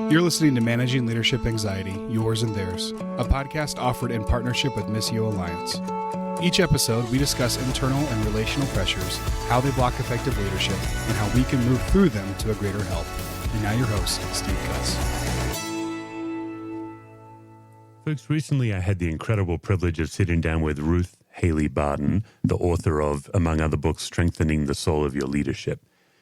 You're listening to Managing Leadership Anxiety, Yours and Theirs, a podcast offered in partnership with Missio Alliance. Each episode, we discuss internal and relational pressures, how they block effective leadership, and how we can move through them to a greater health. And now your host, Steve Cuss. Folks, recently I had the incredible privilege of sitting down with Ruth Haley Barton, the author of, among other books, Strengthening the Soul of Your Leadership.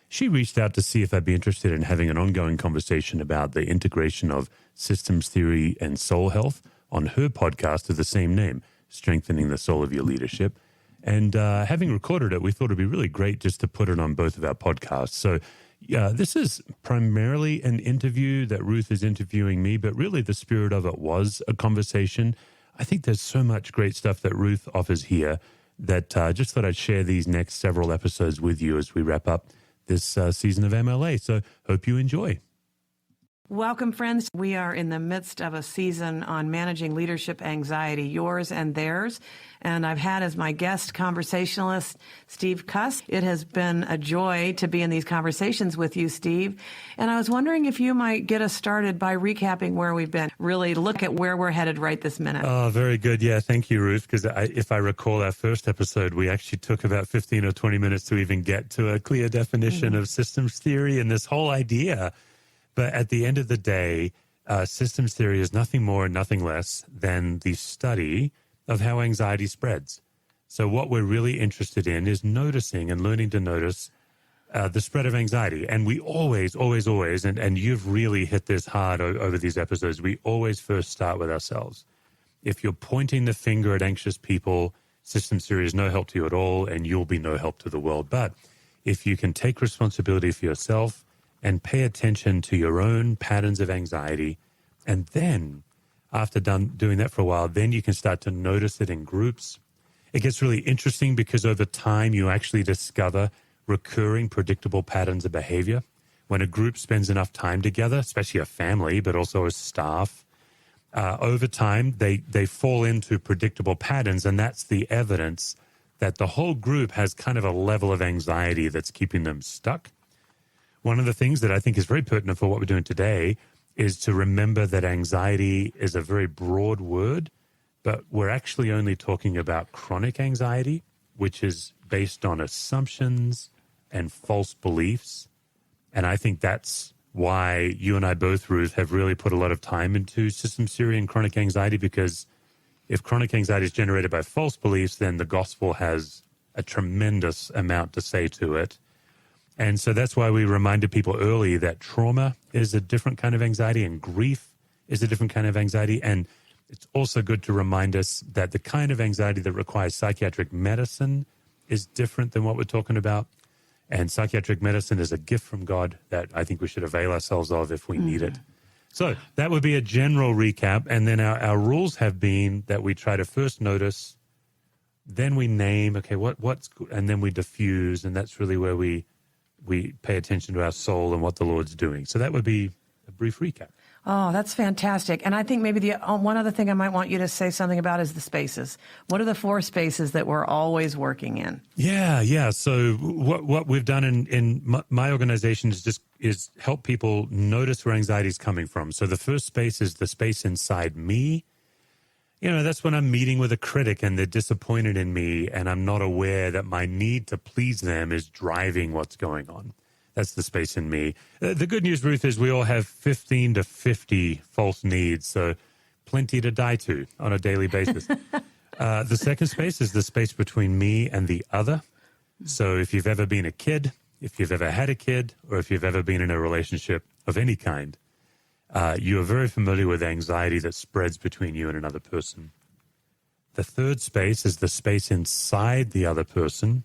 She reached out to see if I'd be interested in having an ongoing conversation about the integration of systems theory and soul health on her podcast of the same name, Strengthening the Soul of Your Leadership. And having recorded it, we thought it'd be really great just to put it on both of our podcasts. So this is primarily an interview that Ruth is interviewing me, but really the spirit of it was a conversation. I think there's so much great stuff that Ruth offers here that just thought I'd share these next several episodes with you as we wrap up this season of MLA. So hope you enjoy. Welcome, friends. We are in the midst of a season on managing leadership anxiety, yours and theirs. And I've had as my guest conversationalist, Steve Cuss. It has been a joy to be in these conversations with you, Steve. And I was wondering if you might get us started by recapping where we've been, really look at where we're headed right this minute. Oh, very good. Yeah, thank you, Ruth, because if I recall our first episode, we actually took about 15 or 20 minutes to even get to a clear definition of systems theory and this whole idea. But at the end of the day, systems theory is nothing more and nothing less than the study of how anxiety spreads. So what we're really interested in is noticing and learning to notice the spread of anxiety. And we always, and you've really hit this hard over these episodes, we always first start with ourselves. If you're pointing the finger at anxious people, systems theory is no help to you at all, and you'll be no help to the world. But if you can take responsibility for yourself and pay attention to your own patterns of anxiety, and then after doing that for a while, then you can start to notice it in groups. It gets really interesting because over time you actually discover recurring predictable patterns of behavior. When a group spends enough time together, especially a family, but also as staff, over time they fall into predictable patterns, and that's the evidence that the whole group has kind of a level of anxiety that's keeping them stuck. One of the things that I think is very pertinent for what we're doing today is to remember that anxiety is a very broad word, but we're actually only talking about chronic anxiety, which is based on assumptions and false beliefs. And I think that's why you and I both, Ruth, have really put a lot of time into systems theory and chronic anxiety, because if chronic anxiety is generated by false beliefs, then the gospel has a tremendous amount to say to it. And so that's why we reminded people early that trauma is a different kind of anxiety and grief is a different kind of anxiety. And it's also good to remind us that the kind of anxiety that requires psychiatric medicine is different than what we're talking about. And psychiatric medicine is a gift from God that I think we should avail ourselves of if we need it. So that would be a general recap. And then our rules have been that we try to first notice, then we name, okay, what's good, and then we diffuse. And that's really where we pay attention to our soul and what the Lord's doing. So that would be a brief recap. Oh, that's fantastic. And I think maybe the one other thing I might want you to say something about is the spaces. What are the 4 spaces that we're always working in? Yeah. So what we've done in my organization is help people notice where anxiety is coming from. So the first space is the space inside me. You know, that's when I'm meeting with a critic and they're disappointed in me and I'm not aware that my need to please them is driving what's going on. That's the space in me. The good news, Ruth, is we all have 15 to 50 false needs, so plenty to die to on a daily basis. The second space is the space between me and the other. So if you've ever been a kid, if you've ever had a kid, or if you've ever been in a relationship of any kind, you are very familiar with anxiety that spreads between you and another person. The third space is the space inside the other person,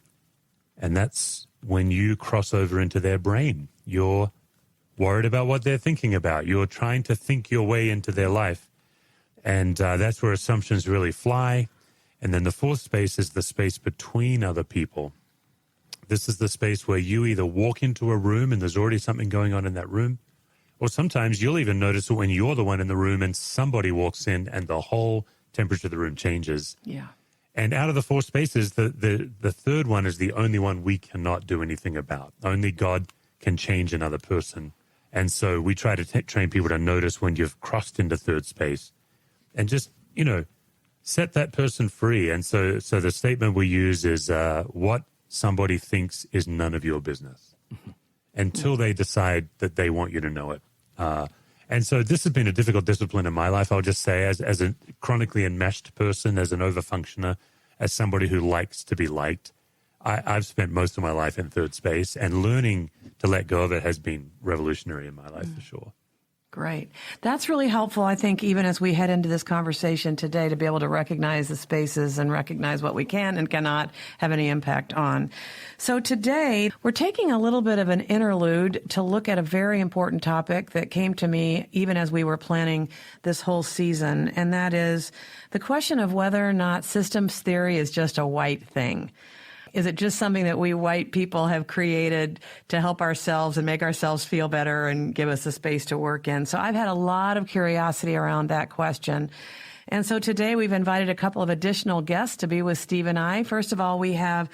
and that's when you cross over into their brain. You're worried about what they're thinking about. You're trying to think your way into their life, and that's where assumptions really fly. And then the fourth space is the space between other people. This is the space where you either walk into a room and there's already something going on in that room, or sometimes you'll even notice it when you're the one in the room and somebody walks in and the whole temperature of the room changes. Yeah. And out of the 4 spaces, the third one is the only one we cannot do anything about. Only God can change another person. And so we try to train people to notice when you've crossed into third space and just, set that person free. And so the statement we use is what somebody thinks is none of your business until they decide that they want you to know it. And so this has been a difficult discipline in my life, I'll just say, as a chronically enmeshed person, as an overfunctioner, as somebody who likes to be liked. I've spent most of my life in third space, and learning to let go of it has been revolutionary in my life for sure. Great. That's really helpful, I think, even as we head into this conversation today, to be able to recognize the spaces and recognize what we can and cannot have any impact on. So today, we're taking a little bit of an interlude to look at a very important topic that came to me even as we were planning this whole season, and that is the question of whether or not systems theory is just a white thing. Is it just something that we white people have created to help ourselves and make ourselves feel better and give us a space to work in? So I've had a lot of curiosity around that question. And so today we've invited a couple of additional guests to be with Steve and I. First of all, we have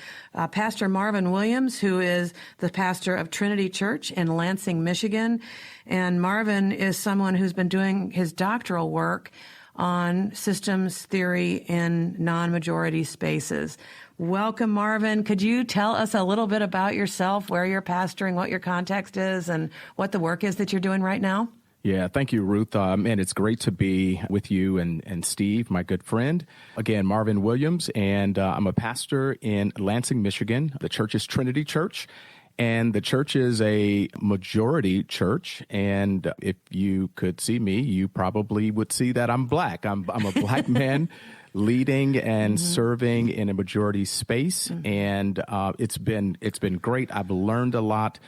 Pastor Marvin Williams, who is the pastor of Trinity Church in Lansing, Michigan. And Marvin is someone who's been doing his doctoral work on systems theory in non-majority spaces. Welcome, Marvin. Could you tell us a little bit about yourself, where you're pastoring, what your context is, and what the work is that you're doing right now? Yeah, thank you, Ruth. And it's great to be with you and Steve, my good friend. Again, Marvin Williams, and I'm a pastor in Lansing, Michigan. The church is Trinity Church, and the church is a majority church. And if you could see me, you probably would see that I'm black. I'm a black man leading and serving in a majority space, and it's been great. I've learned a lot.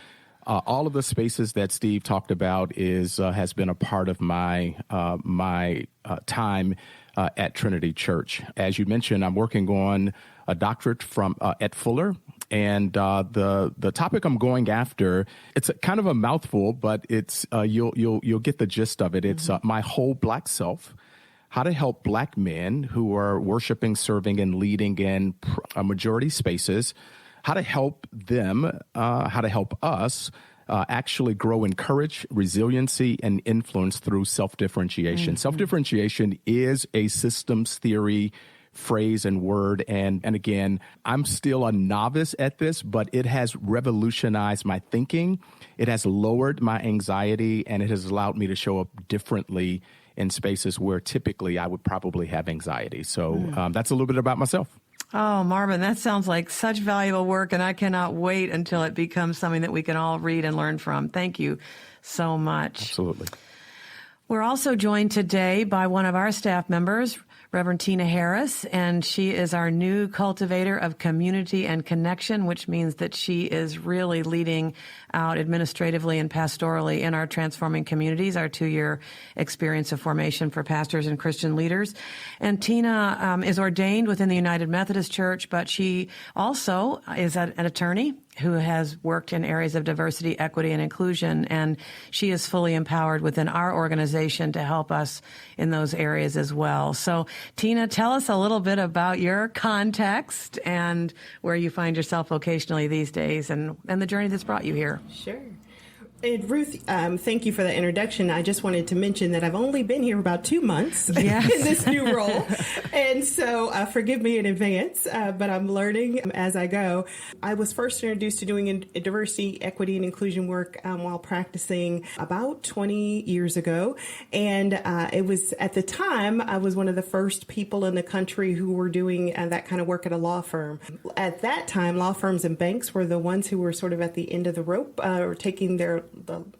All of the spaces that Steve talked about has been a part of my time at Trinity Church. As you mentioned, I'm working on a doctorate from at Fuller, and the topic I'm going after, it's kind of a mouthful, but it's you'll get the gist of it. It's my whole black self. How to help black men who are worshiping, serving, and leading in majority spaces, how to help them, how to help us actually grow in courage, resiliency, and influence through self-differentiation. Self-differentiation is a systems theory phrase and word. And again, I'm still a novice at this, but it has revolutionized my thinking. It has lowered my anxiety, and it has allowed me to show up differently in spaces where typically I would probably have anxiety. So that's a little bit about myself. Oh, Marvin, that sounds like such valuable work, and I cannot wait until it becomes something that we can all read and learn from. Thank you so much. Absolutely. We're also joined today by one of our staff members, Reverend Tina Harris, and she is our new cultivator of community and connection, which means that she is really leading out administratively and pastorally in our Transforming Communities, our 2-year experience of formation for pastors and Christian leaders. And Tina is ordained within the United Methodist Church, but she also is an attorney who has worked in areas of diversity, equity, and inclusion, and she is fully empowered within our organization to help us in those areas as well. So, Tina, tell us a little bit about your context and where you find yourself vocationally these days, and the journey that's brought you here. Sure. And Ruth, thank you for that introduction. I just wanted to mention that I've only been here about 2 months in this new role. And so forgive me in advance, but I'm learning as I go. I was first introduced to doing diversity, equity, and inclusion work while practicing about 20 years ago. And it was at the time, I was one of the first people in the country who were doing that kind of work at a law firm. At that time, law firms and banks were the ones who were sort of at the end of the rope or taking the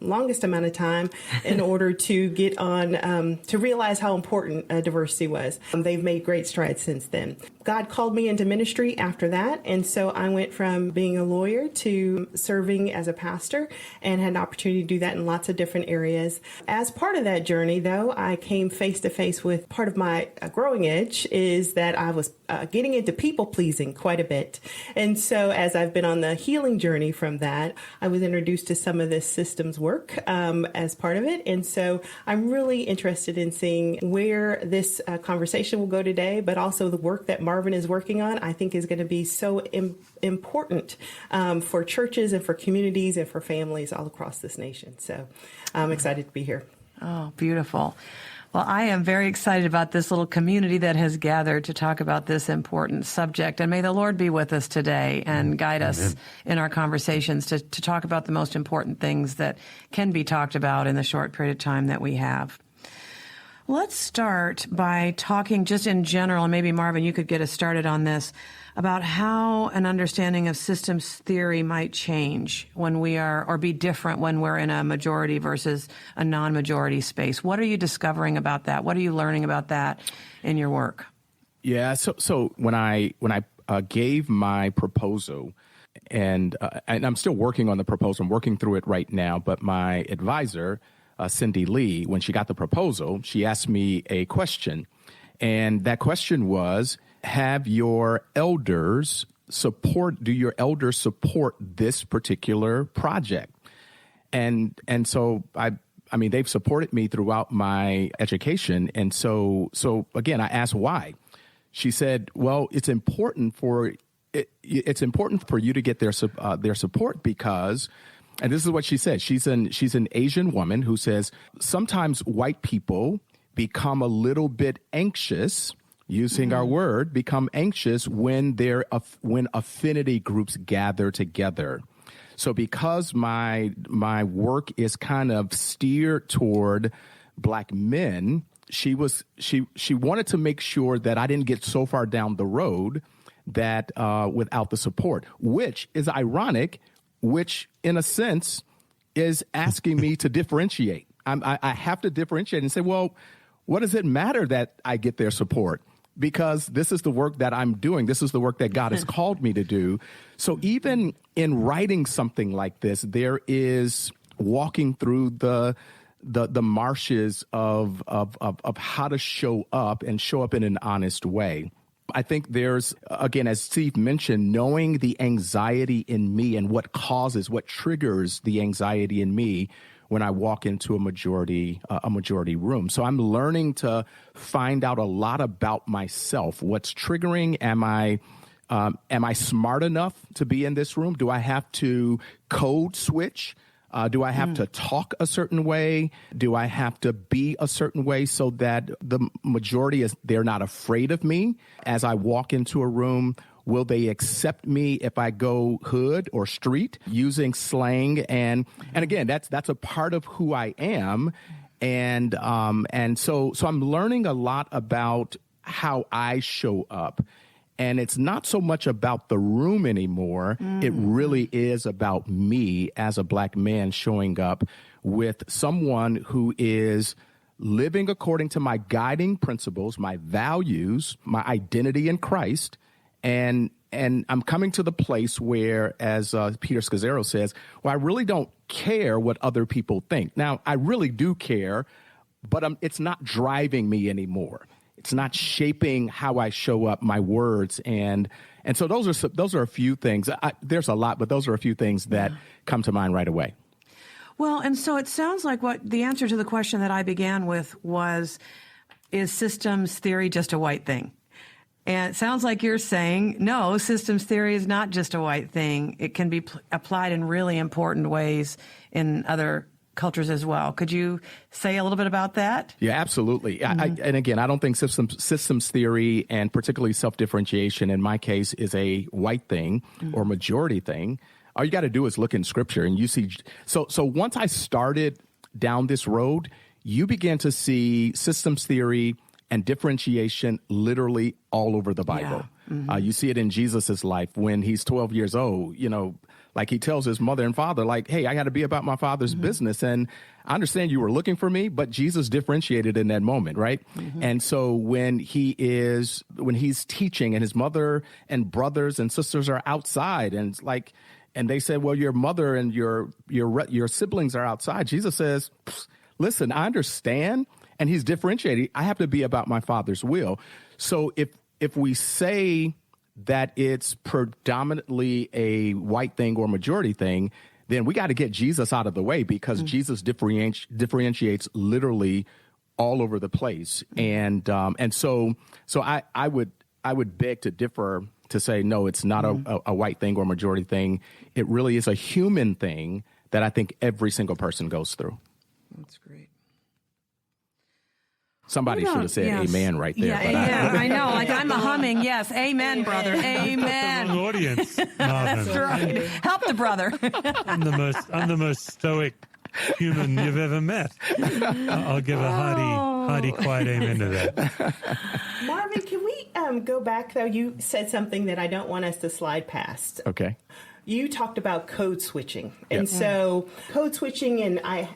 longest amount of time in order to get on, to realize how important diversity was. They've made great strides since then. God called me into ministry after that, and so I went from being a lawyer to serving as a pastor and had an opportunity to do that in lots of different areas. As part of that journey, though, I came face to face with part of my growing edge is that I was getting into people pleasing quite a bit. And so as I've been on the healing journey from that, I was introduced to some of this systems work as part of it. And so I'm really interested in seeing where this conversation will go today, but also the work that Marvin is working on, I think is going to be so important for churches and for communities and for families all across this nation. So I'm excited to be here. Oh, beautiful. Well, I am very excited about this little community that has gathered to talk about this important subject. And may the Lord be with us today and guide us in our conversations to talk about the most important things that can be talked about in the short period of time that we have. Let's start by talking just in general, and maybe Marvin, you could get us started on this, about how an understanding of systems theory might change when we are, or be different when we're in a majority versus a non-majority space. What are you discovering about that? What are you learning about that in your work? Yeah, so when I gave my proposal, and I'm still working on the proposal, I'm working through it right now, but my advisor, Cindy Lee, when she got the proposal, she asked me a question. And that question was, do your elders support this particular project? And so I mean, they've supported me throughout my education. And so again, I asked why. She said, well, it's important for you to get their support because, and this is what she said. She's an Asian woman who says sometimes white people become a little bit anxious, using our word, become anxious when affinity groups gather together. So because my work is kind of steered toward Black men, she wanted to make sure that I didn't get so far down the road that without the support, which is ironic, which in a sense is asking me to differentiate. I have to differentiate and say, well, what does it matter that I get their support? Because this is the work that I'm doing. This is the work that God has called me to do. So even in writing something like this, there is walking through the marshes of how to show up and show up in an honest way. I think there's, again, as Steve mentioned, knowing the anxiety in me and what triggers the anxiety in me when I walk into a majority room. So I'm learning to find out a lot about myself. What's triggering? Am I smart enough to be in this room? Do I have to code switch? Do I have to talk a certain way? Do I have to be a certain way so that the majority they're not afraid of me as I walk into a room? Will they accept me if I go hood or street using slang? And again, that's a part of who I am. And so I'm learning a lot about how I show up. And it's not so much about the room anymore. It really is about me as a Black man showing up with someone who is living according to my guiding principles, my values, my identity in Christ. And I'm coming to the place where, as Peter Scazzaro says, well, I really don't care what other people think. Now, I really do care, but it's not driving me anymore. It's not shaping how I show up, my words, and so those are a few things. There's a lot, but those are a few things that come to mind right away. Well, and so it sounds like what the answer to the question that I began with was, is systems theory just a white thing? And it sounds like you're saying, no, systems theory is not just a white thing. It can be applied in really important ways in other cultures as well. Could you say a little bit about that? Yeah, absolutely. And again, I don't think systems theory and particularly self-differentiation in my case is a white thing or majority thing. All you got to do is look in Scripture and you see. So once I started down this road, you began to see systems theory and differentiation literally all over the Bible. Yeah. You see it in Jesus's life when he's 12 years old, like he tells his mother and father, like, hey, I got to be about my Father's business. And I understand you were looking for me, but Jesus differentiated in that moment, right? And so when he's teaching and his mother and brothers and sisters are outside and they said, well, your mother and your siblings are outside. Jesus says, listen, I understand. And he's differentiating. I have to be about my Father's will. So if we say that it's predominantly a white thing or majority thing, then we got to get Jesus out of the way, because Jesus differentiates literally all over the place. And so I would beg to differ, to say, no, it's not a white thing or a majority thing. It really is a human thing that I think every single person goes through. That's great. Somebody should have said amen right there. Yeah, I know. Like, I'm a humming. Yes, amen, brother. Amen. Wrong audience, Marvin. That's right. Help the brother. I'm the most stoic human you've ever met. I'll give a hearty, quiet amen to that. Marvin, can we go back, though? You said something that I don't want us to slide past. Okay. You talked about code switching. And so code switching, and I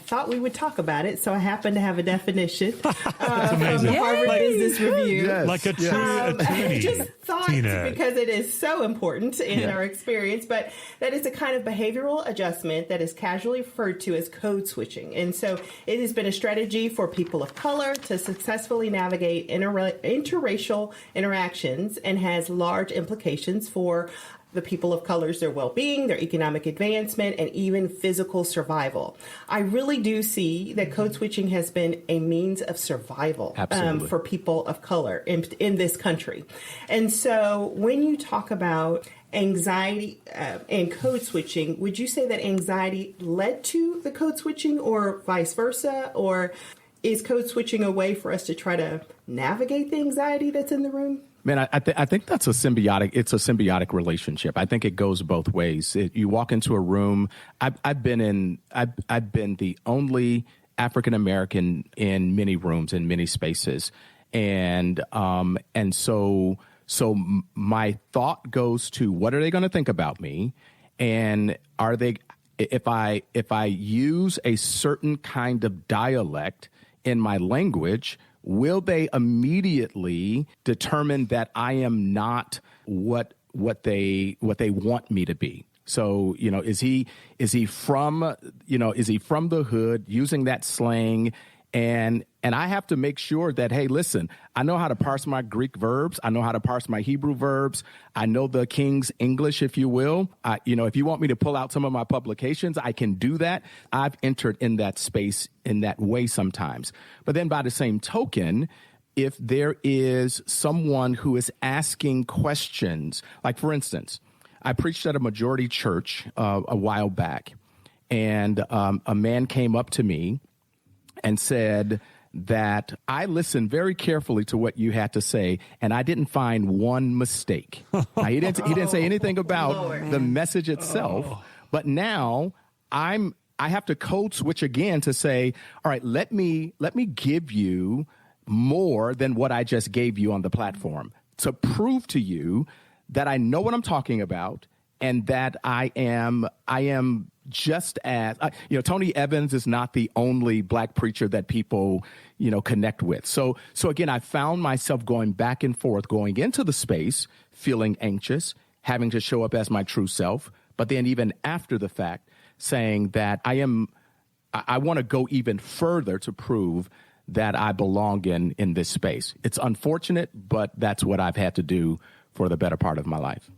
thought we would talk about it, so I happen to have a definition from the Harvard Business Review. Yes. Like a true attorney. Just thought, Tina. because it is so important in our experience, but that is a kind of behavioral adjustment that is casually referred to as code switching. And so it has been a strategy for people of color to successfully navigate interracial interactions, and has large implications for the people of colors, their well-being, their economic advancement, and even physical survival. I really do see that code switching has been a means of survival for people of color in this country. And so when you talk about anxiety and code switching, would you say that anxiety led to the code switching, or vice versa? Or is code switching a way for us to try to navigate the anxiety that's in the room? Man, I think that's it's a symbiotic relationship. I think it goes both ways. You walk into a room. I've been the only African American in many rooms, in many spaces, and so my thought goes to, what are they going to think about me, and are they, if I use a certain kind of dialect in my language, will they immediately determine that I am not what they want me to be? So, is he from the hood, using that slang? And I have to make sure that, hey, listen, I know how to parse my Greek verbs. I know how to parse my Hebrew verbs. I know the King's English, if you will. If you want me to pull out some of my publications, I can do that. I've entered in that space in that way sometimes. But then by the same token, if there is someone who is asking questions, like, for instance, I preached at a majority church a while back, and a man came up to me and said that I listened very carefully to what you had to say, and I didn't find one mistake. Now, he didn't say anything about the message itself, but now I have to code switch again to say, all right, let me give you more than what I just gave you on the platform, to prove to you that I know what I'm talking about, and that I am just as, Tony Evans is not the only black preacher that people, connect with. So again, I found myself going back and forth, going into the space, feeling anxious, having to show up as my true self. But then even after the fact, saying that I want to go even further to prove that I belong in this space. It's unfortunate, but that's what I've had to do for the better part of my life.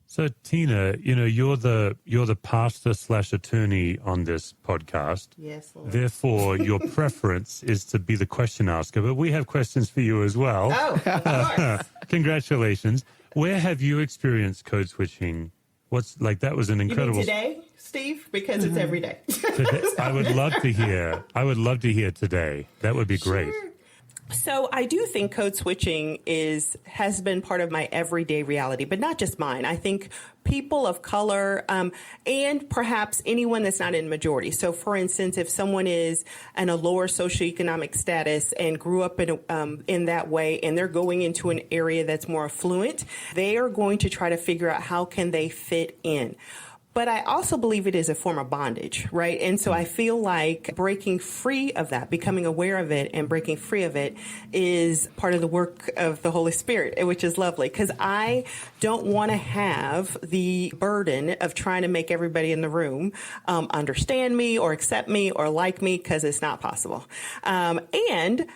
So, Tina, you're the pastor/attorney on this podcast. Yes, Lord. Therefore, your preference is to be the question asker. But we have questions for you as well. Oh, of course. Congratulations. Where have you experienced code switching? That was an incredible. You mean today, Steve? Because it's every day. Today, I would love to hear today. That would be great. Sure. So I do think code switching has been part of my everyday reality, but not just mine. I think people of color and perhaps anyone that's not in majority. So, for instance, if someone is in a lower socioeconomic status and grew up in that way, and they're going into an area that's more affluent, they are going to try to figure out how can they fit in. But I also believe it is a form of bondage, right? And so I feel like breaking free of that, becoming aware of it and breaking free of it is part of the work of the Holy Spirit, which is lovely, because I don't want to have the burden of trying to make everybody in the room understand me or accept me or like me, because it's not possible. And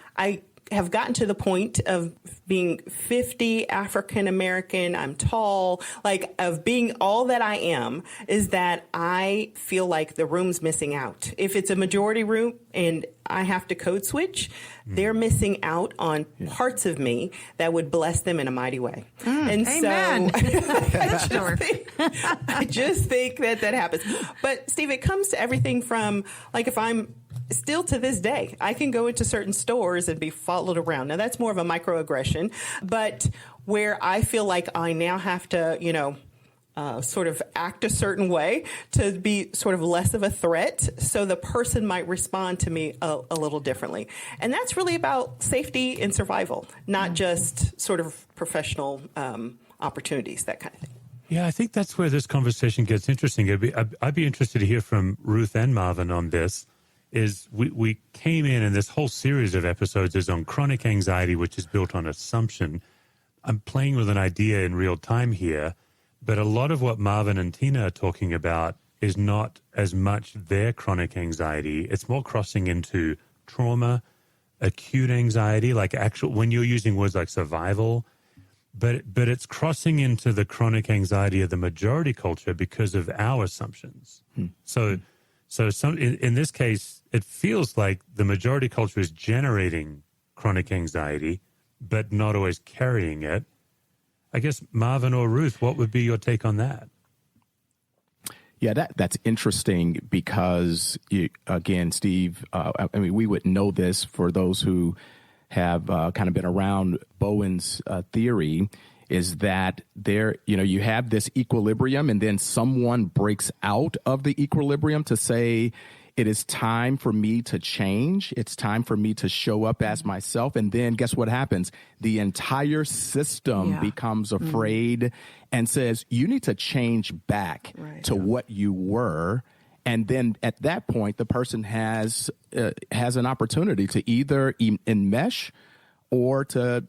have gotten to the point of being 50, African American, I'm tall, like of being all that I am, is that I feel like the room's missing out. If it's a majority room and I have to code switch, they're missing out on parts of me that would bless them in a mighty way. And Amen. so I just think that happens. But Steve, it comes to everything from, like, if I'm still to this day, I can go into certain stores and be followed around. Now, that's more of a microaggression, but where I feel like I now have to, sort of act a certain way to be sort of less of a threat, so the person might respond to me a little differently. And that's really about safety and survival, not just sort of professional opportunities, that kind of thing. Yeah, I think that's where this conversation gets interesting. I'd be interested to hear from Ruth and Marvin on this. Is we came in, and this whole series of episodes is on chronic anxiety, which is built on assumption. I'm playing with an idea in real time here, but a lot of what Marvin and Tina are talking about is not as much their chronic anxiety. It's more crossing into trauma, acute anxiety, like actual, when you're using words like survival, but it's crossing into the chronic anxiety of the majority culture because of our assumptions. So in this case, it feels like the majority culture is generating chronic anxiety, but not always carrying it. I guess, Marvin or Ruth, what would be your take on that? Yeah, that's interesting because, again, Steve, we would know this for those who have kind of been around Bowen's theory, is that there, you have this equilibrium, and then someone breaks out of the equilibrium to say, it is time for me to change. It's time for me to show up as myself. And then guess what happens? The entire system becomes afraid and says, you need to change back to what you were. And then at that point, the person has an opportunity to either enmesh or to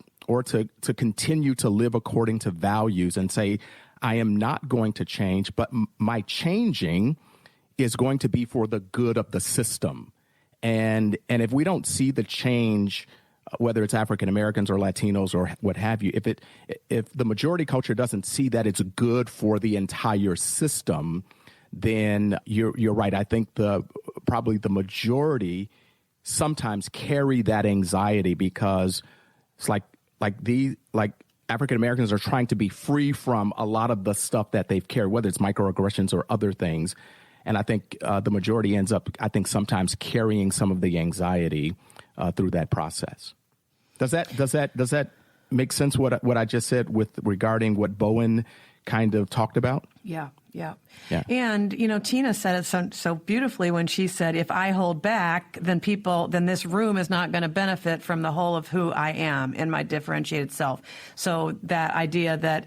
continue to live according to values and say, I am not going to change, but my changing is going to be for the good of the system. And if we don't see the change, whether it's African Americans or Latinos or what have you, if the majority culture doesn't see that it's good for the entire system, then you're right. I think probably the majority sometimes carry that anxiety because it's like African Americans are trying to be free from a lot of the stuff that they've carried, whether it's microaggressions or other things. And I think the majority ends up, I think, sometimes carrying some of the anxiety through that process. Does that make sense? What I just said regarding what Bowen kind of talked about? Yeah. And Tina said it so beautifully when she said, "If I hold back, then this room is not going to benefit from the whole of who I am in my differentiated self." So that idea that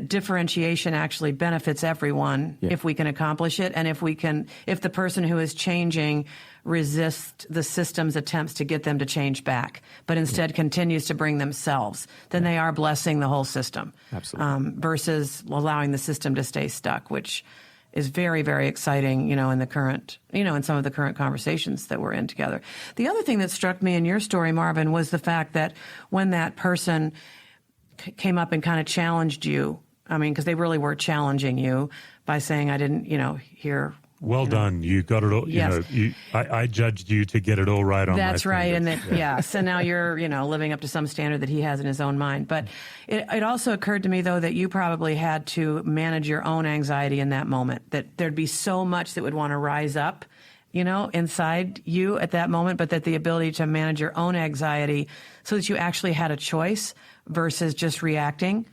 differentiation actually benefits everyone if we can accomplish it, and if the person who is changing resists the system's attempts to get them to change back, but instead continues to bring themselves, then they are blessing the whole system. Absolutely. Versus allowing the system to stay stuck, which is very, very exciting, in the current, in some of the current conversations that we're in together. The other thing that struck me in your story, Marvin, was the fact that when that person came up and kind of challenged you, because they really were challenging you by saying, I didn't, hear. Well done. You got it all. Yes. I judged you to get it all right on That's my right. fingers. And so now you're, living up to some standard that he has in his own mind. But it also occurred to me, though, that you probably had to manage your own anxiety in that moment, that there'd be so much that would want to rise up, inside you at that moment, but that the ability to manage your own anxiety so that you actually had a choice versus just reacting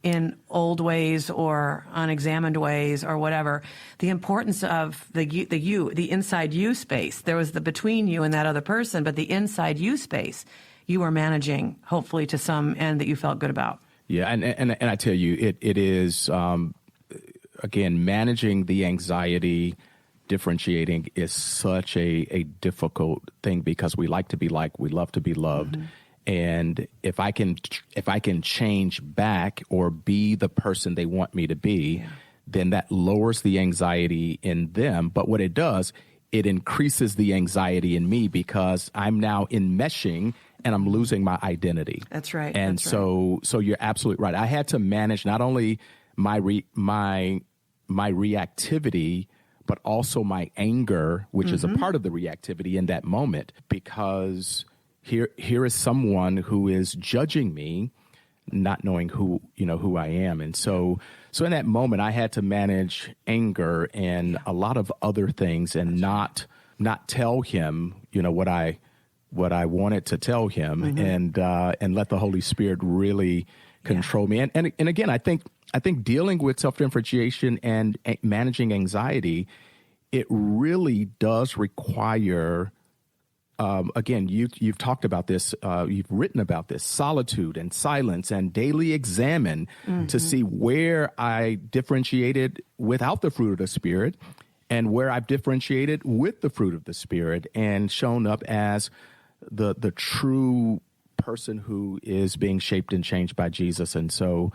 in old ways or unexamined ways or whatever. The importance of the inside you space. There was the between you and that other person, but the inside you space you were managing, hopefully to some end that you felt good about. Yeah, and I tell you, it is, again, managing the anxiety, differentiating is such a difficult thing because we like to be liked, we love to be loved. Mm-hmm. And if I can change back or be the person they want me to be, then that lowers the anxiety in them. But what it does, it increases the anxiety in me because I'm now enmeshing and I'm losing my identity. That's right. And so you're absolutely right. I had to manage not only my reactivity, but also my anger, which is a part of the reactivity in that moment, because here is someone who is judging me, not knowing who I am. And so in that moment, I had to manage anger and a lot of other things, and not tell him, what I wanted to tell him, and let the Holy Spirit really control me. And again, I think dealing with self-differentiation and managing anxiety, it really does require, again, you've talked about this, you've written about this, solitude and silence, and daily examine to see where I differentiated without the fruit of the Spirit and where I've differentiated with the fruit of the Spirit and shown up as the true person who is being shaped and changed by Jesus. And so,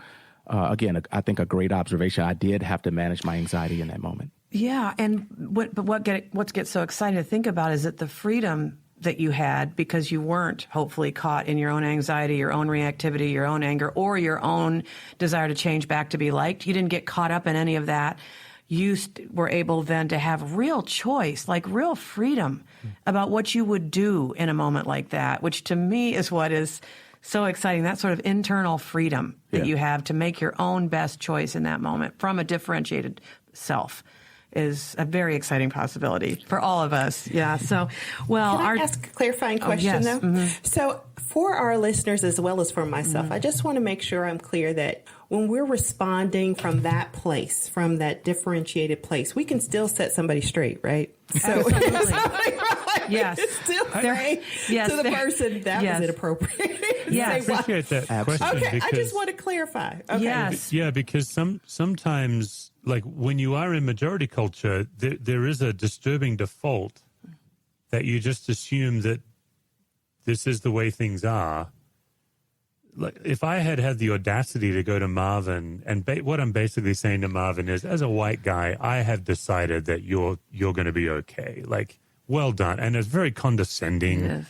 again, I think a great observation. I did have to manage my anxiety in that moment. Yeah, and what gets so exciting to think about is that the freedom that you had, because you weren't hopefully caught in your own anxiety, your own reactivity, your own anger, or your own desire to change back to be liked. You didn't get caught up in any of that. You were able then to have real choice, like real freedom about what you would do in a moment like that, which to me is what is so exciting, that sort of internal freedom that you have to make your own best choice in that moment from a differentiated self is a very exciting possibility for all of us. Yeah. So, well, Can I ask a clarifying question, though? So for our listeners as well as for myself, I just want to make sure I'm clear that when we're responding from that place, from that differentiated place, we can still set somebody straight, right? So yes, still say to the person that was inappropriate. Yes, I appreciate that question. Okay, because, I just want to clarify. Okay. Yes. Yeah, because sometimes, like when you are in majority culture, there is a disturbing default that you just assume that this is the way things are. Like if I had the audacity to go to Marvin, and what I'm basically saying to Marvin is, as a white guy, I have decided that you're going to be okay. Like, well done. And it's very condescending. Yes.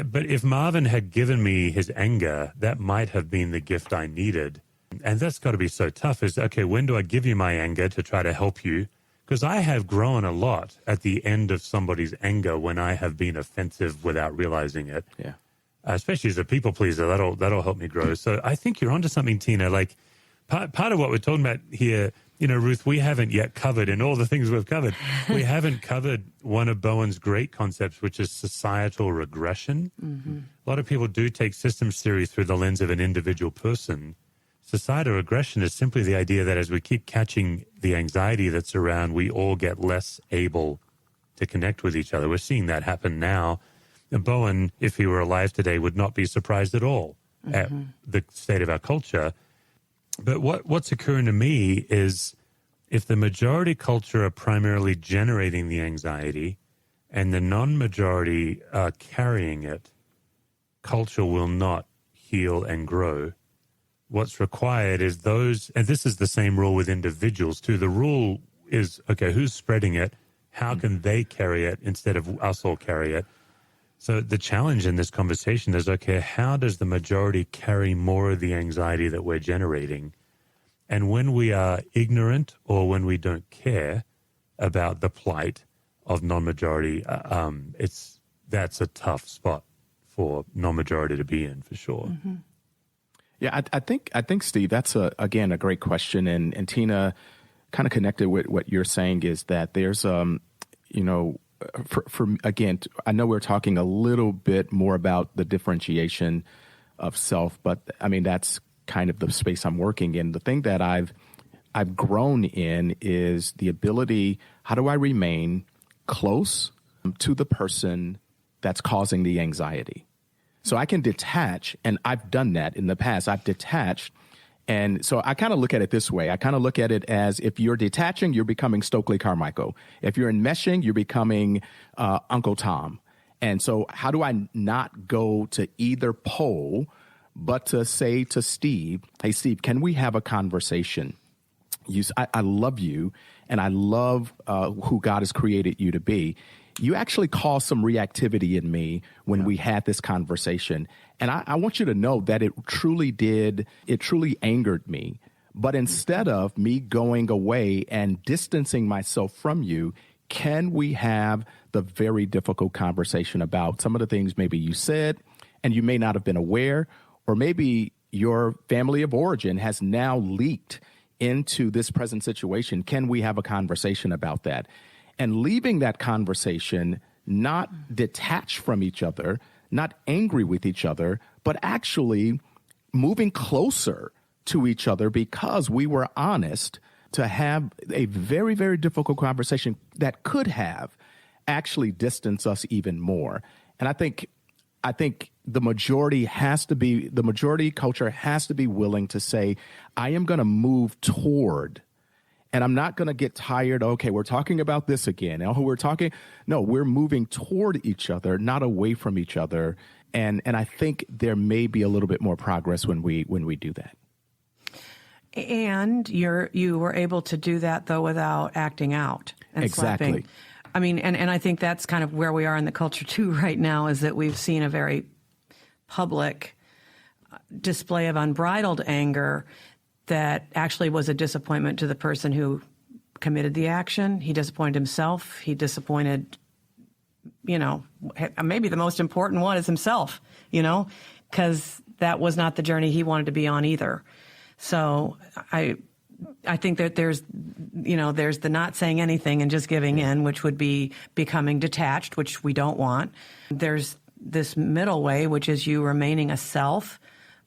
But if Marvin had given me his anger, that might have been the gift I needed. And that's got to be so tough is, okay, when do I give you my anger to try to help you? Because I have grown a lot at the end of somebody's anger when I have been offensive without realizing it. Yeah. Especially as a people pleaser, that'll help me grow. So I think you're onto something, Tina. Like part of what we're talking about here, Ruth, we haven't yet covered in all the things we've covered. We haven't covered one of Bowen's great concepts, which is societal regression. A lot of people do take systems theory through the lens of an individual person. Societal regression is simply the idea that as we keep catching the anxiety that's around, we all get less able to connect with each other. We're seeing that happen now. And Bowen, if he were alive today, would not be surprised at all at the state of our culture. But what's occurring to me is if the majority culture are primarily generating the anxiety and the non-majority are carrying it, culture will not heal and grow. What's required is those, and this is the same rule with individuals too. The rule is, okay, who's spreading it? How can they carry it instead of us all carry it? So the challenge in this conversation is, okay, how does the majority carry more of the anxiety that we're generating? And when we are ignorant or when we don't care about the plight of non-majority, that's a tough spot for non-majority to be in, for sure. Yeah, I think Steve, that's again a great question, and Tina kind of connected with what you're saying is that there's for again, I know we're talking a little bit more about the differentiation of self, but I mean that's kind of the space I'm working in. The thing that I've grown in is the ability, how do I remain close to the person that's causing the anxiety? So I can detach, and I've done that in the past. I've detached, and so I kind of look at it this way. I kind of look at it as if you're detaching, you're becoming Stokely Carmichael. If you're enmeshing, you're becoming Uncle Tom. And so how do I not go to either pole, but to say to Steve, hey, Steve, can we have a conversation? I love you, and I love who God has created you to be. you actually caused some reactivity in me when we had this conversation. And I want you to know that it truly angered me. But instead of me going away and distancing myself from you, can we have the very difficult conversation about some of the things maybe you said and you may not have been aware, or maybe your family of origin has now leaked into this present situation? Can we have a conversation about that? And leaving that conversation not detached from each other, not angry with each other, but actually moving closer to each other because we were honest to have a very, very difficult conversation that could have actually distanced us even more. And I think the majority culture has to be willing to say, I am going to move toward, and I'm not going to get tired. Okay, we're talking about this again. No, we're moving toward each other, not away from each other. And I think there may be a little bit more progress when we do that. And you were able to do that, though, without acting out and exactly. slapping. I mean, and I think that's kind of where we are in the culture, too, right now, is that we've seen a very public display of unbridled anger that actually was a disappointment to the person who committed the action. He disappointed himself. He disappointed, maybe the most important one is himself, because that was not the journey he wanted to be on either. So I think that there's the not saying anything and just giving in, which would be becoming detached, which we don't want. There's this middle way, which is you remaining a self,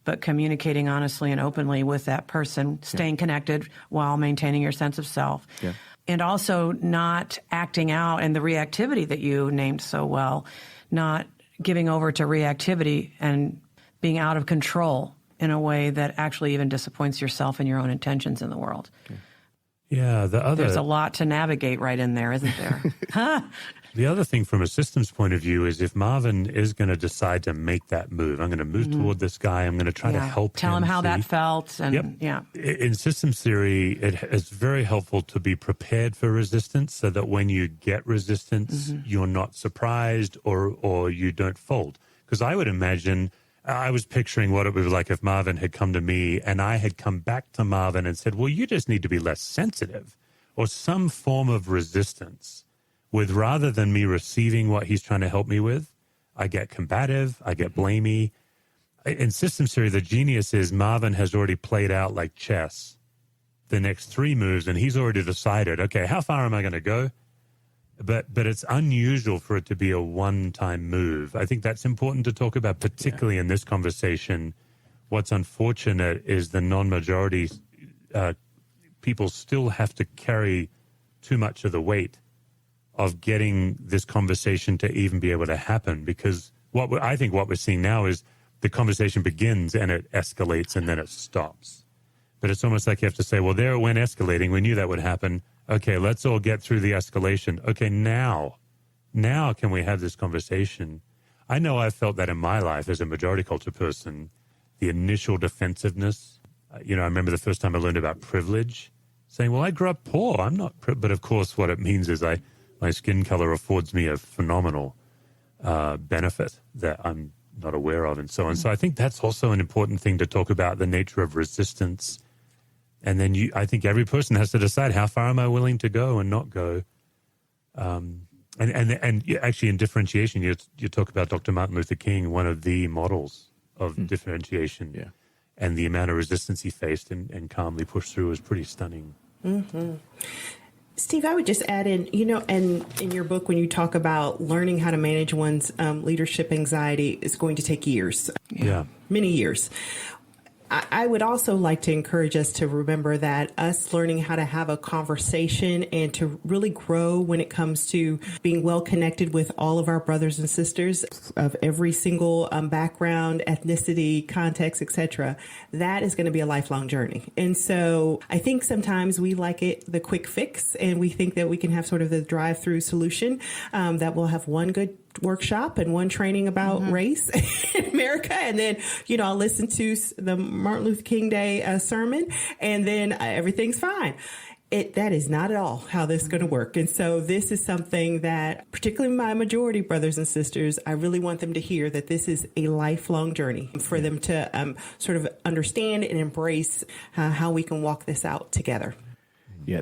but communicating honestly and openly with that person, staying connected while maintaining your sense of self. Yeah. And also not acting out, and the reactivity that you named so well, not giving over to reactivity and being out of control in a way that actually even disappoints yourself and your own intentions in the world. Yeah, there's a lot to navigate right in there, isn't there? The other thing from a systems point of view is if Marvin is going to decide to make that move, I'm going to move toward this guy, I'm going to try to help him. Tell him how see. that felt. And In systems theory, it's very helpful to be prepared for resistance so that when you get resistance, you're not surprised or you don't fold. Because I would imagine, I was picturing what it would be like if Marvin had come to me and I had come back to Marvin and said, well, you just need to be less sensitive, or some form of resistance. With rather than me receiving what he's trying to help me with, I get combative, I get blamey. In systems theory, the genius is Marvin has already played out like chess the next 3 moves, and he's already decided, okay, how far am I going to go? But it's unusual for it to be a one-time move. I think that's important to talk about, particularly in this conversation. What's unfortunate is the non-majority people still have to carry too much of the weight of getting this conversation to even be able to happen, because I think what we're seeing now is the conversation begins and it escalates and then it stops. But it's almost like you have to say, well, there it went escalating. We knew that would happen. Okay, let's all get through the escalation. Okay, now can we have this conversation? I know I've felt that in my life as a majority culture person, the initial defensiveness. I remember the first time I learned about privilege, saying, well, I grew up poor. I'm not, but of course what it means is my skin color affords me a phenomenal benefit that I'm not aware of, and so on. So I think that's also an important thing to talk about, the nature of resistance. And then I think every person has to decide, how far am I willing to go and not go? And actually in differentiation, you talk about Dr. Martin Luther King, one of the models of differentiation. Yeah. And the amount of resistance he faced and calmly pushed through was pretty stunning. Mm-hmm. Steve, I would just add in, and in your book, when you talk about learning how to manage one's leadership anxiety, is going to take years. Yeah. Many years. I would also like to encourage us to remember that us learning how to have a conversation and to really grow when it comes to being well connected with all of our brothers and sisters of every single background, ethnicity, context, etc., that is going to be a lifelong journey. And so I think sometimes we like the quick fix, and we think that we can have sort of the drive-through solution that will have one good workshop and one training about race in America. And then, I'll listen to the Martin Luther King Day sermon, and then everything's fine. That is not at all how this is going to work. And so this is something that, particularly my majority brothers and sisters, I really want them to hear that this is a lifelong journey for them to sort of understand and embrace how we can walk this out together. Yeah,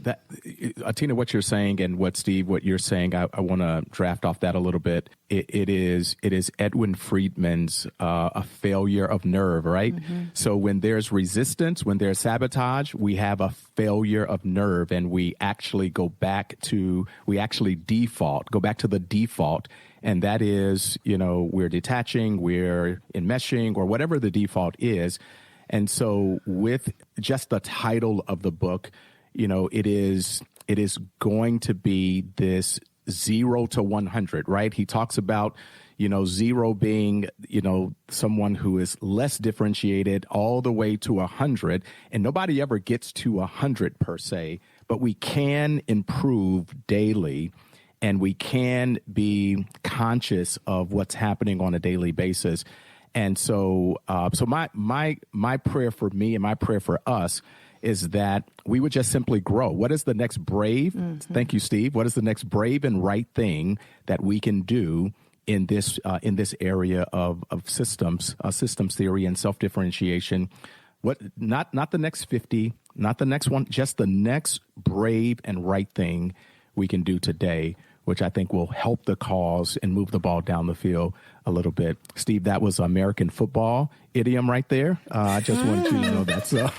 Tina, what you're saying and what you're saying, I want to draft off that a little bit. It is Edwin Friedman's a failure of nerve, right? Mm-hmm. So when there's resistance, when there's sabotage, we have a failure of nerve, and we actually go back to the default. And that is, we're detaching, we're enmeshing, or whatever the default is. And so with just the title of the book, it is going to be this 0 to 100, right? He talks about, 0 being, someone who is less differentiated all the way to 100. And nobody ever gets to 100 per se, but we can improve daily, and we can be conscious of what's happening on a daily basis. And so my prayer for me and my prayer for us is that we would just simply grow. What is the next brave? Mm-hmm. Thank you, Steve. What is the next brave and right thing that we can do in this area of systems theory and self-differentiation? What not the next 50, not the next one, just the next brave and right thing we can do today, which I think will help the cause and move the ball down the field a little bit. Steve, that was American football idiom right there. I just wanted you to know that. So.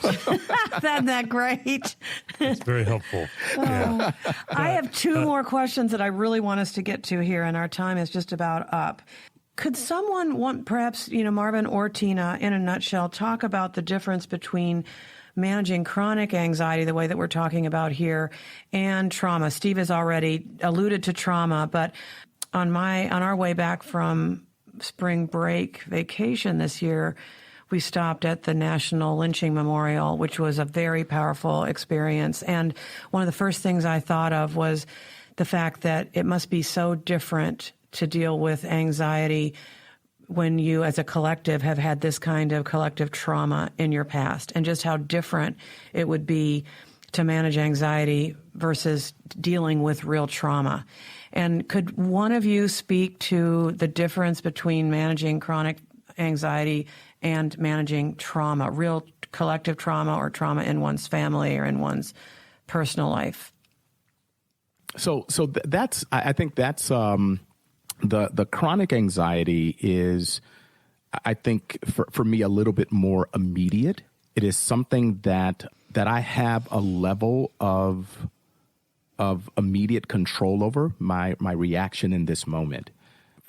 Isn't that great? It's very helpful. Yeah. I have two more questions that I really want us to get to here, and our time is just about up. Could someone perhaps, Marvin or Tina, in a nutshell, talk about the difference between managing chronic anxiety, the way that we're talking about here, and trauma? Steve has already alluded to trauma, but on our way back from spring break vacation this year, we stopped at the National Lynching Memorial, which was a very powerful experience. And one of the first things I thought of was the fact that it must be so different to deal with anxiety when you as a collective have had this kind of collective trauma in your past, and just how different it would be to manage anxiety versus dealing with real trauma. And could one of you speak to the difference between managing chronic anxiety and managing trauma, real collective trauma or trauma in one's family or in one's personal life? So I think that's the chronic anxiety is, I think for me, a little bit more immediate. It is something that I have a level of immediate control over my reaction in this moment.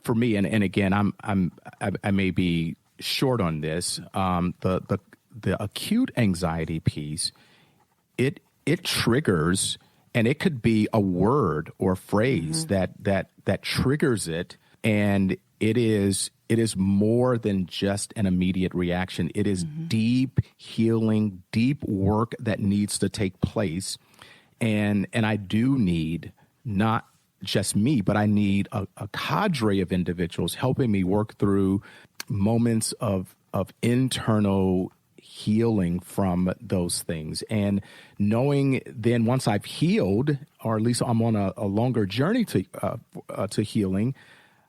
For me, and again, I may be short on this. The acute anxiety piece, it triggers, and it could be a word or phrase mm-hmm. that triggers it, and it is more than just an immediate reaction. It is mm-hmm. deep healing, deep work that needs to take place. And I do need not just me, but I need a cadre of individuals helping me work through moments of internal healing from those things. And knowing then once I've healed, or at least I'm on a longer journey to healing,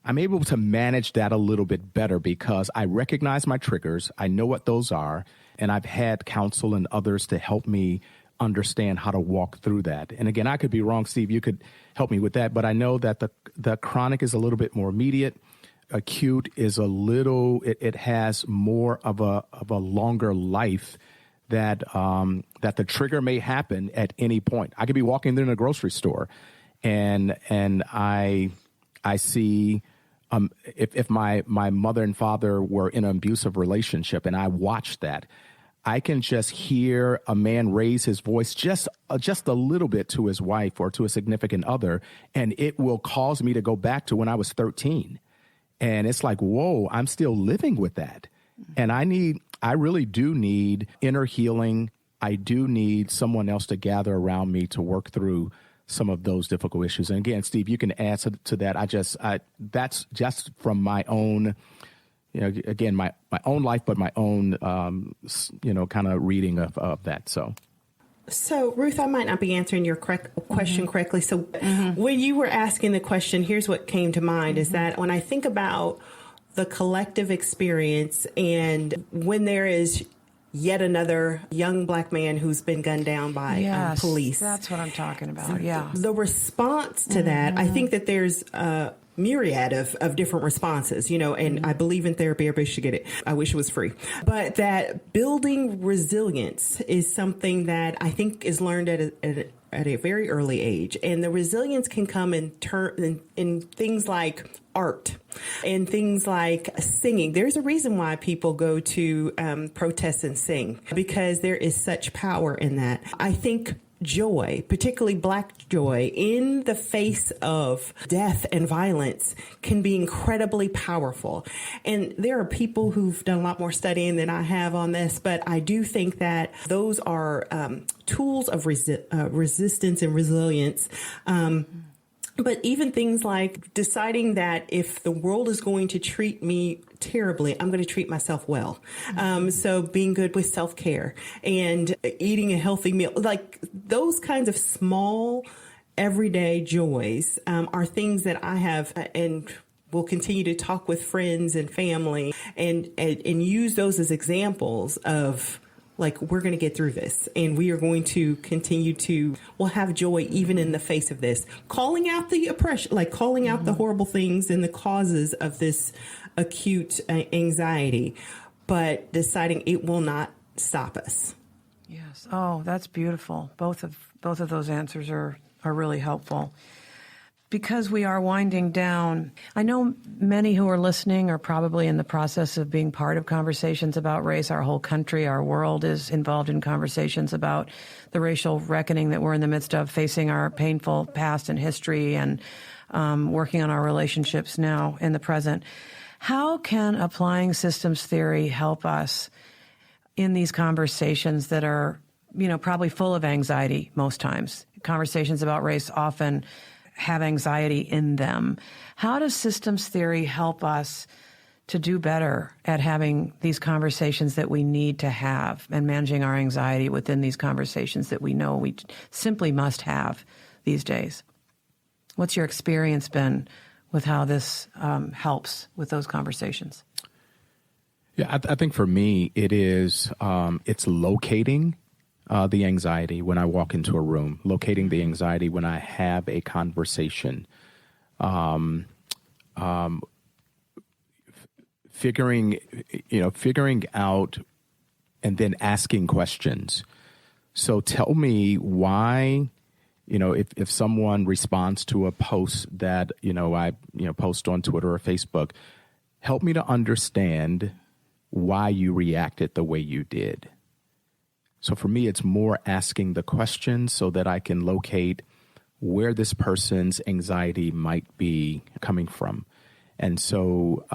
I'm able to manage that a little bit better because I recognize my triggers. I know what those are. And I've had counsel and others to help me understand how to walk through that. And again, I could be wrong, Steve, you could help me with that, but I know that the chronic is a little bit more immediate. Acute is it has more of a longer life that the trigger may happen at any point. I could be walking in a grocery store and I see if my mother and father were in an abusive relationship and I watched that, I can just hear a man raise his voice just a little bit to his wife or to a significant other, and it will cause me to go back to when I was 13. And it's like, whoa, I'm still living with that. And I really do need inner healing. I do need someone else to gather around me to work through some of those difficult issues. And again, Steve, you can add to that. That's just from my own, again, my own life, but my own, kind of reading of that. So. So, Ruth, I might not be answering your question correctly. So, when you were asking the question, here's what came to mind is that when I think about the collective experience and when there is yet another young black man who's been gunned down by police. That's what I'm talking about. Yeah. The response to that, I think that there's a myriad of different responses, and I believe in therapy. Everybody should get it. I wish it was free. But that building resilience is something that I think is learned at a very early age. And the resilience can come in things like art and things like singing. There's a reason why people go to protests and sing, because there is such power in that. I think joy, particularly Black joy, in the face of death and violence can be incredibly powerful. And there are people who've done a lot more studying than I have on this, but I do think that those are tools of resistance and resilience. But even things like deciding that if the world is going to treat me terribly, I'm going to treat myself well. So being good with self-care and eating a healthy meal, like those kinds of small everyday joys are things that I have and will continue to talk with friends and family and use those as examples of, like, we're going to get through this and we are going to continue to, we'll have joy even in the face of this. Calling out the oppression, like calling out the horrible things and the causes of this acute anxiety, but deciding it will not stop us. Yes. Oh, that's beautiful. Both of those answers are really helpful. Because we are winding down, I know many who are listening are probably in the process of being part of conversations about race. Our whole country, our world is involved in conversations about the racial reckoning that we're in the midst of, facing our painful past and history and working on our relationships now in the present. How can applying systems theory help us in these conversations that are, probably full of anxiety most times? Conversations about race often have anxiety in them. How does systems theory help us to do better at having these conversations that we need to have and managing our anxiety within these conversations that we know we simply must have these days? What's your experience been with how this helps with those conversations? Yeah, I think for me, it is, it's locating the anxiety when I walk into a room, locating the anxiety when I have a conversation, figuring out and then asking questions. So tell me why, if someone responds to a post that, I post on Twitter or Facebook, help me to understand why you reacted the way you did. So for me, it's more asking the questions so that I can locate where this person's anxiety might be coming from. And so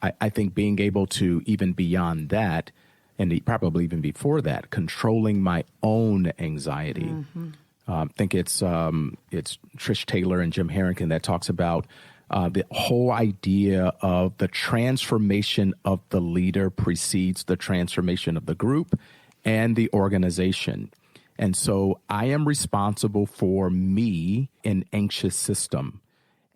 I think being able to, even beyond that, and probably even before that, controlling my own anxiety. I think it's Trish Taylor and Jim Harrington that talks about the whole idea of the transformation of the leader precedes the transformation of the group and the organization. And so I am responsible for me, an anxious system.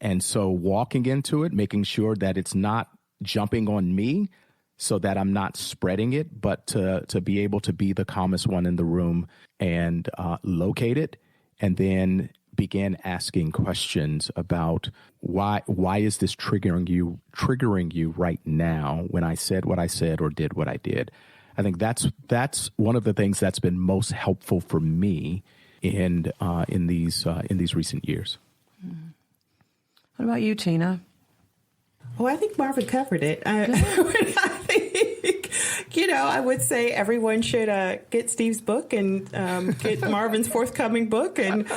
And so walking into it, making sure that it's not jumping on me so that I'm not spreading it, but to be able to be the calmest one in the room and locate it, and then begin asking questions about why is this triggering you right now when I said what I said or did what I did. I think that's one of the things that's been most helpful for me in these recent years. What about you, Tina? Well, I think Marvin covered it. I think, I would say everyone should get Steve's book and get Marvin's forthcoming book and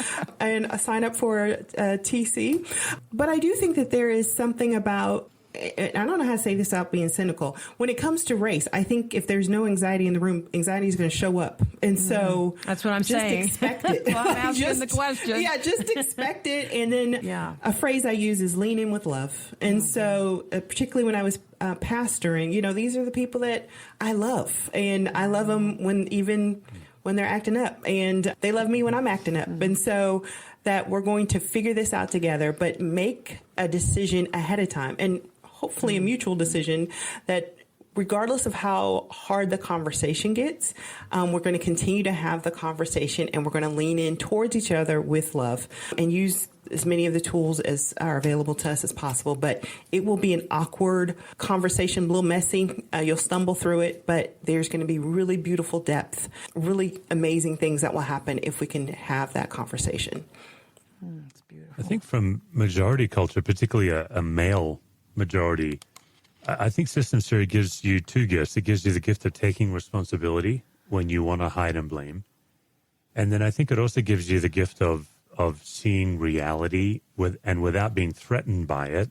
sign up for TC. But I do think that there is something about, I don't know how to say this without being cynical. When it comes to race, I think if there's no anxiety in the room, anxiety is going to show up. And so that's what I'm saying. Just expect it. Well, I'm asking the question. Yeah, just expect it. And then a phrase I use is lean in with love. And so particularly when I was pastoring, these are the people that I love. And I love them when they're acting up, and they love me when I'm acting up. And so that we're going to figure this out together, but make a decision ahead of time, and hopefully a mutual decision that regardless of how hard the conversation gets, we're going to continue to have the conversation, and we're going to lean in towards each other with love and use as many of the tools as are available to us as possible. But it will be an awkward conversation, a little messy. You'll stumble through it, but there's going to be really beautiful depth, really amazing things that will happen if we can have that conversation. It's beautiful. I think from majority culture, particularly a male majority, I think systems theory gives you two gifts. It gives you the gift of taking responsibility when you want to hide and blame. And then I think it also gives you the gift of seeing reality without being threatened by it,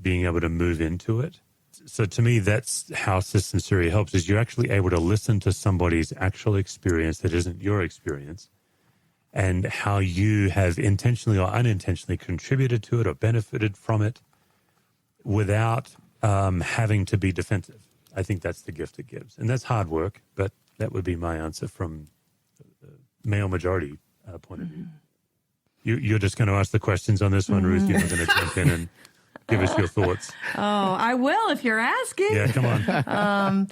being able to move into it. So to me, that's how systems theory helps, is you're actually able to listen to somebody's actual experience that isn't your experience, and how you have intentionally or unintentionally contributed to it or benefited from it without having to be defensive. I think that's the gift it gives. And that's hard work, but that would be my answer from the male majority point of view. You're just going to ask the questions on this one, Ruth. You're not going to jump in and give us your thoughts. Oh, I will if you're asking. Yeah, come on.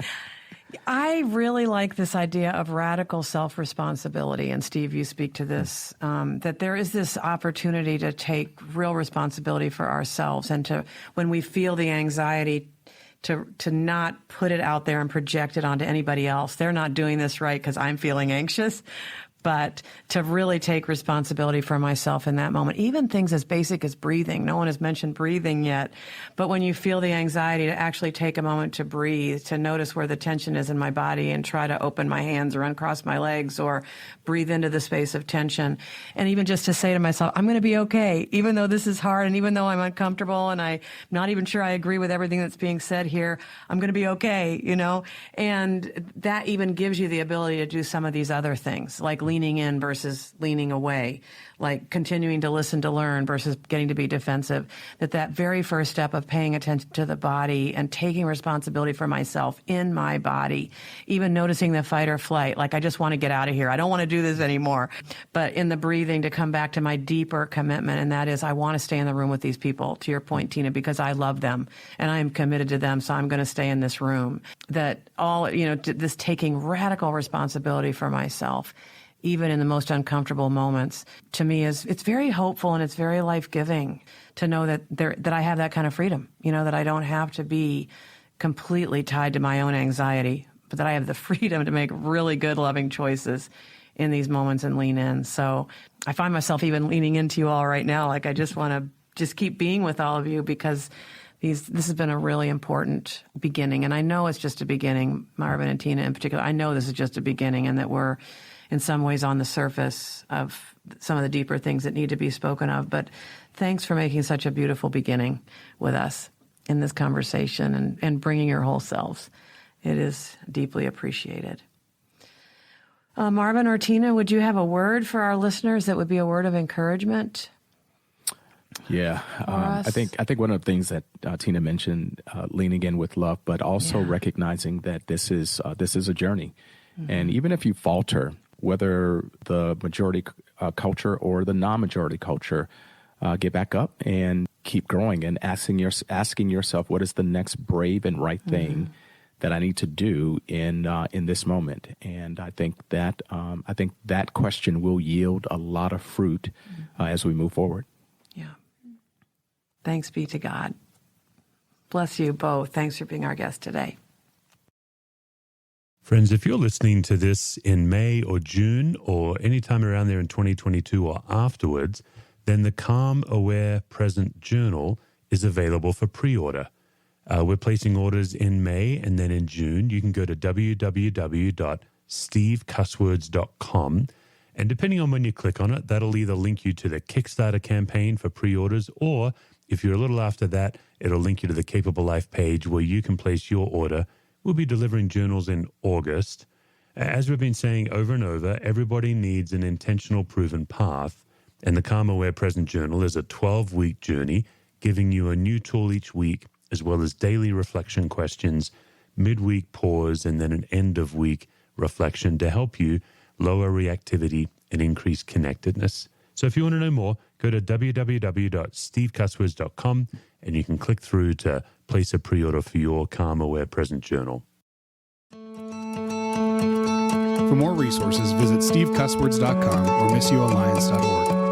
I really like this idea of radical self-responsibility. And Steve, you speak to this, that there is this opportunity to take real responsibility for ourselves, and to, when we feel the anxiety, to not put it out there and project it onto anybody else. They're not doing this right because I'm feeling anxious. But to really take responsibility for myself in that moment, even things as basic as breathing. No one has mentioned breathing yet. But when you feel the anxiety, to actually take a moment to breathe, to notice where the tension is in my body and try to open my hands or uncross my legs or breathe into the space of tension. And even just to say to myself, I'm going to be okay, even though this is hard and even though I'm uncomfortable and I'm not even sure I agree with everything that's being said here, I'm going to be okay, you know? And that even gives you the ability to do some of these other things, like leaning in versus leaning away, like continuing to listen to learn versus getting to be defensive. That very first step of paying attention to the body and taking responsibility for myself in my body, even noticing the fight or flight, like I just want to get out of here. I don't want to do this anymore. But in the breathing, to come back to my deeper commitment, and that is I want to stay in the room with these people, to your point, Tina, because I love them and I am committed to them, so I'm going to stay in this room. That all, this taking radical responsibility for myself, even in the most uncomfortable moments, to me it's very hopeful and it's very life-giving to know that I have that kind of freedom, that I don't have to be completely tied to my own anxiety, but that I have the freedom to make really good, loving choices in these moments and lean in. So I find myself even leaning into you all right now. Like I just want to just keep being with all of you, because this has been a really important beginning. And I know it's just a beginning, Marvin and Tina in particular. I know this is just a beginning, and that we're in some ways on the surface of some of the deeper things that need to be spoken of. But thanks for making such a beautiful beginning with us in this conversation and bringing your whole selves. It is deeply appreciated. Marvin or Tina, would you have a word for our listeners that would be a word of encouragement? Yeah, I think one of the things that Tina mentioned, leaning in with love, but also recognizing that this is a journey. Mm-hmm. And even if you falter, whether the majority culture or the non-majority culture, get back up and keep growing and asking yourself, what is the next brave and right thing that I need to do in this moment? And I think that question will yield a lot of fruit as we move forward. Yeah. Thanks be to God. Bless you both. Thanks for being our guest today. Friends, if you're listening to this in May or June or any time around there in 2022 or afterwards, then the Calm, Aware, Present Journal is available for pre-order. We're placing orders in May, and then in June, you can go to www.stevecusswords.com. And depending on when you click on it, that'll either link you to the Kickstarter campaign for pre-orders, or if you're a little after that, it'll link you to the Capable Life page where you can place your order. We'll be delivering journals in August. As we've been saying over and over, everybody needs an intentional, proven path. And the Calm, Aware, Present Journal is a 12-week journey, giving you a new tool each week, as well as daily reflection questions, midweek pause, and then an end-of-week reflection to help you lower reactivity, and increased connectedness. So if you want to know more, go to www.stevecusswords.com and you can click through to place a pre-order for your Calm Aware Present journal. For more resources, visit stevecusswords.com or missioalliance.org.